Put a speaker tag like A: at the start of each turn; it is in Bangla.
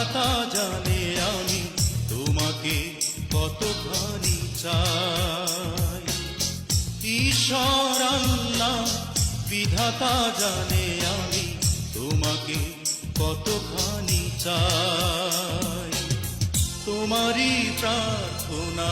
A: বিধাতা জানে আমি তোমাকে কতখানি চাই। ঈশ্বর আল্লাহ বিধাতা জানে আমি তোমাকে কতখানি চাই। তোমারই প্রার্থনা